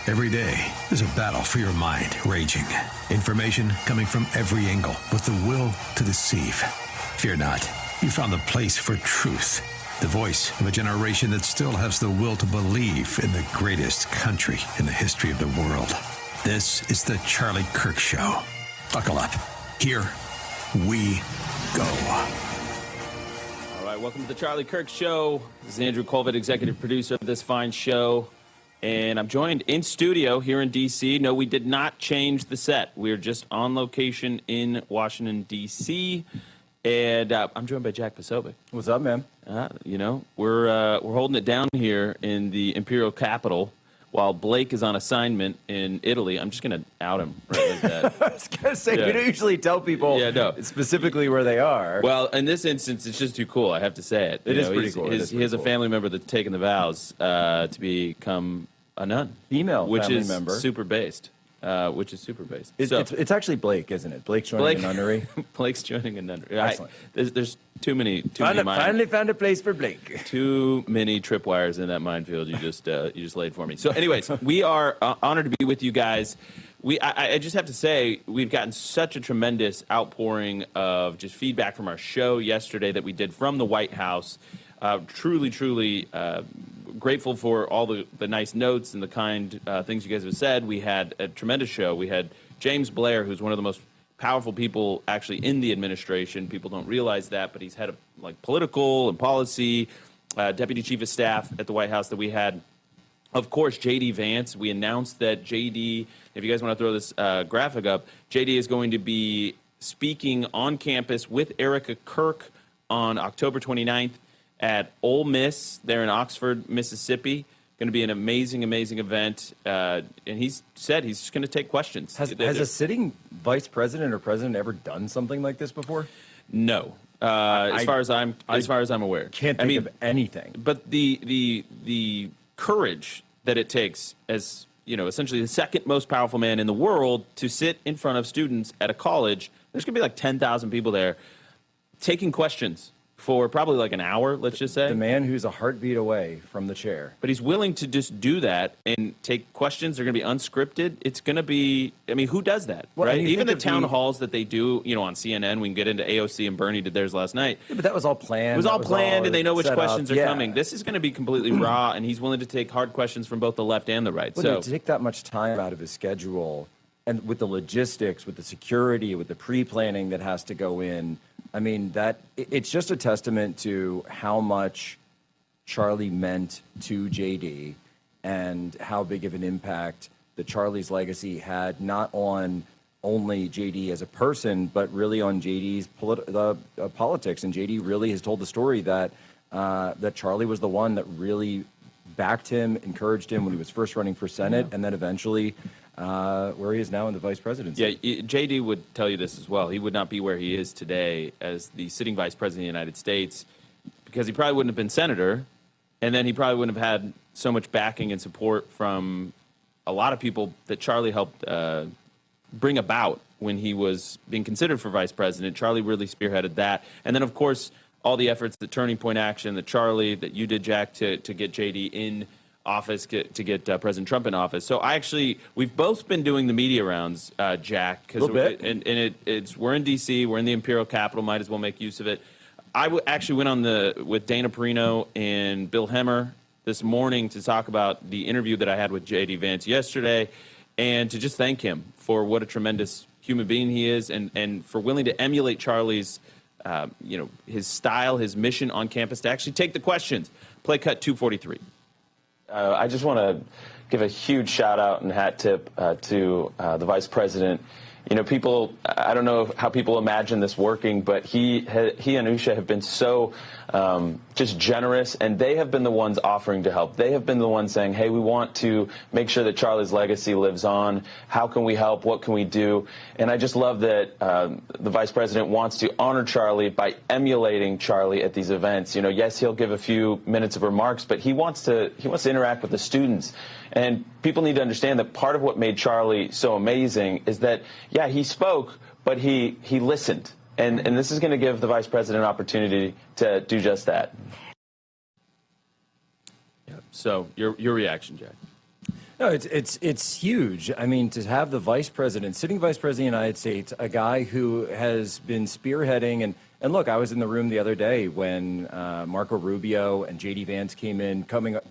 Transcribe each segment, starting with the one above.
Every day, there's a battle for your mind raging. Information coming from every angle with the will to deceive. Fear not. You found the place for truth. The voice of a generation that still has the will to believe in the greatest country in the history of the world. This is the Charlie Kirk Show. Buckle up. Here we go. All right, welcome to the Charlie Kirk Show. This is Andrew Colvett, executive producer of this fine show. And I'm joined in studio here in D.C. No, we did not change the set. We're just on location in Washington, D.C. And I'm joined by Jack Posobiec. What's up, man? We're holding it down here in the Imperial Capital while Blake is on assignment in Italy. I'm just going to out him right like that. I was going to say, we don't usually tell people specifically where they are. Well, in this instance, it's just too cool. I have to say it. It is pretty cool. He has a family member that's taken the vows to become a nun. Female which family is member. Super based. It's actually Blake, isn't it? Blake's joining a nunnery. Blake's joining a nunnery. Excellent. There's too many. Finally found a place for Blake. Too many tripwires in that minefield you just laid for me. So, anyways, we are honored to be with you guys. I just have to say we've gotten such a tremendous outpouring of just feedback from our show yesterday that we did from the White House. Truly grateful for all the nice notes and the kind things you guys have said. We had a tremendous show. We had James Blair, who's one of the most powerful people actually in the administration. People don't realize that, but he's head of political and policy, deputy chief of staff at the White House that we had. Of course, J.D. Vance. We announced that J.D., if you guys want to throw this graphic up, J.D. is going to be speaking on campus with Erica Kirk on October 29th. At Ole Miss, there in Oxford, Mississippi. Going to be an amazing event. And he's said he's just going to take questions. Has a sitting vice president or president ever done something like this before? No. As far as I'm aware. Can't think of anything. But the courage that it takes as, essentially the second most powerful man in the world to sit in front of students at a college, there's going to be like 10,000 people there taking questions for probably an hour, let's just say. The man who's a heartbeat away from the chair. But he's willing to just do that and take questions. They're going to be unscripted. It's going to be, who does that, right? Even the town halls that they do, on CNN, we can get into AOC and Bernie did theirs last night. Yeah, but that was all planned. It was all planned, and they know which questions are coming. This is going to be completely raw, and he's willing to take hard questions from both the left and the right. To take that much time out of his schedule, and with the logistics, with the security, with the pre-planning that has to go in, it's just a testament to how much Charlie meant to J.D. and how big of an impact that Charlie's legacy had, not on only J.D. as a person, but really on J.D.'s politics. And J.D. really has told the story that Charlie was the one that really backed him, encouraged him when he was first running for Senate, and then eventually where he is now in the vice presidency. Yeah, J.D. would tell you this as well. He would not be where he is today as the sitting vice president of the United States because he probably wouldn't have been senator, and then he probably wouldn't have had so much backing and support from a lot of people that Charlie helped bring about when he was being considered for vice president. Charlie really spearheaded that. And then, of course, all the efforts, the Turning Point Action, that you did, Jack, to get J.D. in office, to get President Trump in office. So we've both been doing the media rounds, Jack, because we're in D.C., we're in the Imperial Capital, might as well make use of it. I actually went with Dana Perino and Bill Hemmer this morning to talk about the interview that I had with J.D. Vance yesterday, and to just thank him for what a tremendous human being he is, and for willing to emulate Charlie's, his style, his mission on campus to actually take the questions. Play cut 243. I just want to give a huge shout out and hat tip to the vice president. People, I don't know how people imagine this working, but he and Usha have been so just generous, and they have been the ones offering to help. They have been the ones saying, hey, we want to make sure that Charlie's legacy lives on. How can we help? What can we do? And I just love that the vice president wants to honor Charlie by emulating Charlie at these events. Yes, he'll give a few minutes of remarks, but he wants to interact with the students. And people need to understand that part of what made Charlie so amazing is that, yeah, he spoke, but he listened. And this is going to give the vice president an opportunity to do just that. Yeah. So your reaction, Jack? No, it's huge. I mean, to have the vice president, sitting vice president of the United States, a guy who has been spearheading and look, I was in the room the other day when Marco Rubio and J.D. Vance came in,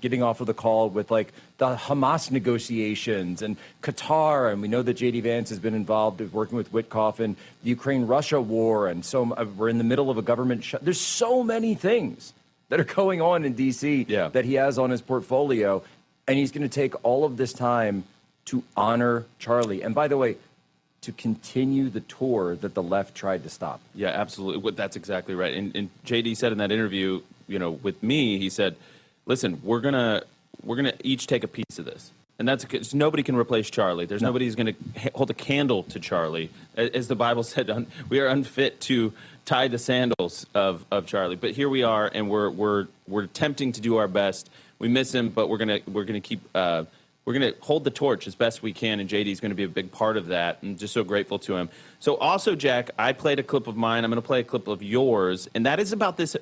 getting off of the call with like the Hamas negotiations and Qatar, and we know that J.D. Vance has been involved with working with Witkoff and the Ukraine-Russia war, and so we're in the middle of a government shut. There's so many things that are going on in D.C. That he has on his portfolio. And he's going to take all of this time to honor Charlie. And by the way, to continue the tour that the left tried to stop. Yeah, absolutely. That's exactly right. And JD said in that interview, with me, he said, listen, we're gonna each take a piece of this. And that's because nobody can replace Charlie. There's nobody who's going to hold a candle to Charlie. As the Bible said, we are unfit to tie the sandals of Charlie. But here we are, and we're attempting to do our best. We miss him, but we're gonna keep we're gonna hold the torch as best we can, and JD is going to be a big part of that. I'm just so grateful to him. So also, Jack, I played a clip of mine. I'm going to play a clip of yours, and that is about this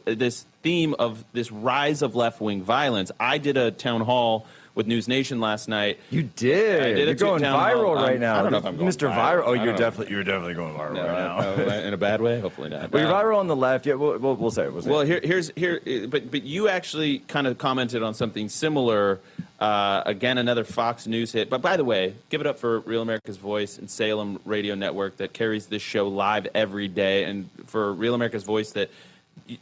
theme of this rise of left-wing violence. I did a town hall with News Nation last night. You did. I did. You're going viral right now. I don't know if I'm going Mr. viral. Oh, you're definitely going viral right now. In a bad way? Hopefully not. Well, you're viral on the left. Yeah, we'll say it. Well, but you actually kind of commented on something similar. Again, another Fox News hit. But by the way, give it up for Real America's Voice and Salem Radio Network that carries this show live every day, and for Real America's Voice that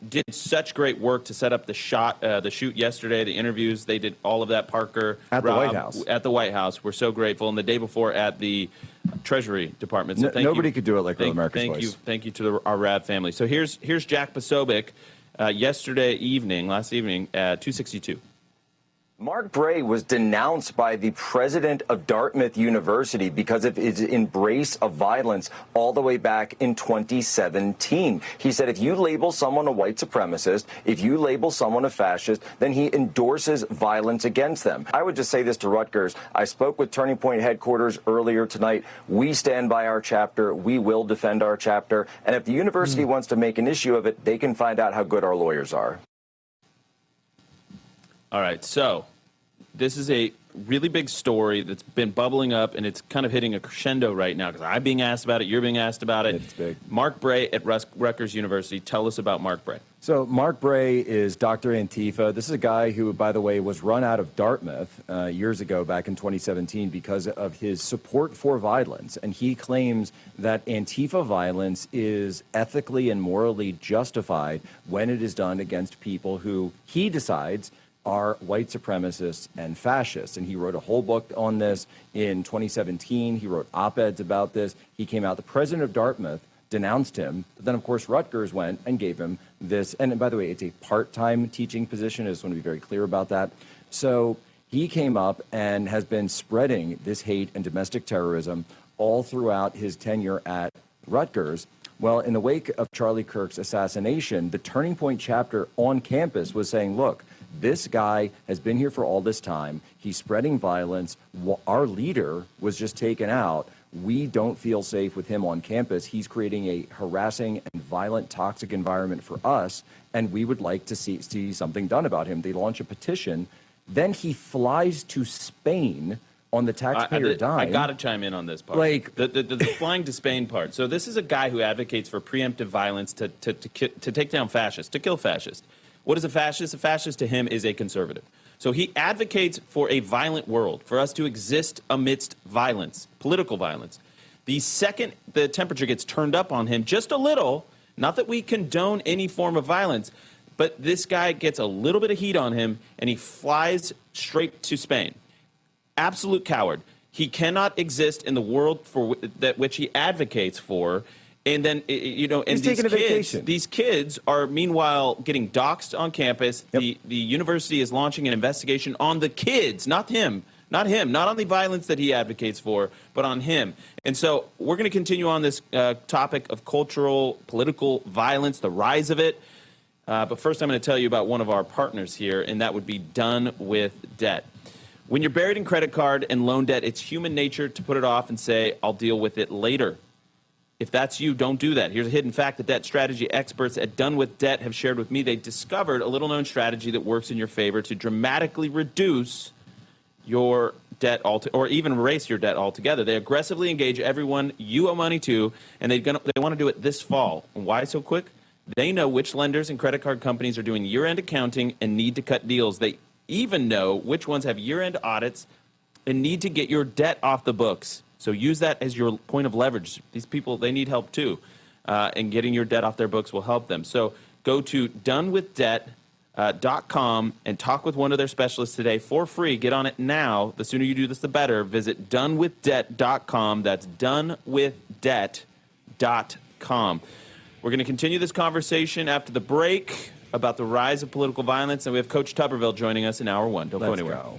did such great work to set up the shoot yesterday, the interviews. They did all of that, Parker. At the White House. At the White House. We're so grateful. And the day before at the Treasury Department. So nobody could do it like Real America's Voice. Thank you to our RAD family. So here's Jack Posobiec last evening at 262. Mark Bray was denounced by the president of Dartmouth University because of his embrace of violence all the way back in 2017. He said if you label someone a white supremacist, if you label someone a fascist, then he endorses violence against them. I would just say this to Rutgers. I spoke with Turning Point headquarters earlier tonight. We stand by our chapter. We will defend our chapter. And if the university wants to make an issue of it, they can find out how good our lawyers are. All right, so this is a really big story that's been bubbling up, and it's kind of hitting a crescendo right now because I'm being asked about it, you're being asked about it. It's big. Mark Bray at Rutgers University. Tell us about Mark Bray. So Mark Bray is Dr. Antifa. This is a guy who, by the way, was run out of Dartmouth years ago, back in 2017, because of his support for violence. And he claims that Antifa violence is ethically and morally justified when it is done against people who he decides are white supremacists and fascists. And he wrote a whole book on this in 2017. He wrote op-eds about this. He came out. The president of Dartmouth denounced him. But then, of course, Rutgers went and gave him this. And by the way, it's a part-time teaching position. I just want to be very clear about that. So he came up and has been spreading this hate and domestic terrorism all throughout his tenure at Rutgers. Well, in the wake of Charlie Kirk's assassination, the Turning Point chapter on campus was saying, look, this guy has been here for all this time. He's spreading violence. Our leader was just taken out. We don't feel safe with him on campus. He's creating a harassing and violent, toxic environment for us, and we would like to see something done about him. They launch a petition. Then he flies to Spain on the taxpayer dime. I got to chime in on this part. Like the flying to Spain part. So this is a guy who advocates for preemptive violence to take down fascists, to kill fascists. What is a fascist? A fascist to him is a conservative. So he advocates for a violent world, for us to exist amidst violence, political violence. The second the temperature gets turned up on him just a little, not that we condone any form of violence, but this guy gets a little bit of heat on him and he flies straight to Spain. Absolute coward. He cannot exist in the world for that which he advocates for. And then, and he's taking a vacation. These kids are, meanwhile, getting doxxed on campus. Yep. The university is launching an investigation on the kids, not him, not on the violence that he advocates for, but on him. And so we're going to continue on this topic of cultural, political violence, the rise of it. But first, I'm going to tell you about one of our partners here, and that would be Done with Debt. When you're buried in credit card and loan debt, it's human nature to put it off and say, I'll deal with it later. If that's you, don't do that. Here's a hidden fact. The debt strategy experts at Done with Debt have shared with me. They discovered a little-known strategy that works in your favor to dramatically reduce your debt or even erase your debt altogether. They aggressively engage everyone you owe money to, and they want to do it this fall. Why so quick? They know which lenders and credit card companies are doing year-end accounting and need to cut deals. They even know which ones have year-end audits and need to get your debt off the books. So use that as your point of leverage. These people, they need help too. And getting your debt off their books will help them. So go to donewithdebt.com and talk with one of their specialists today for free. Get on it now. The sooner you do this, the better. Visit donewithdebt.com. That's donewithdebt.com. We're going to continue this conversation after the break about the rise of political violence, and we have Coach Tuberville joining us in hour one. Don't go anywhere. Go.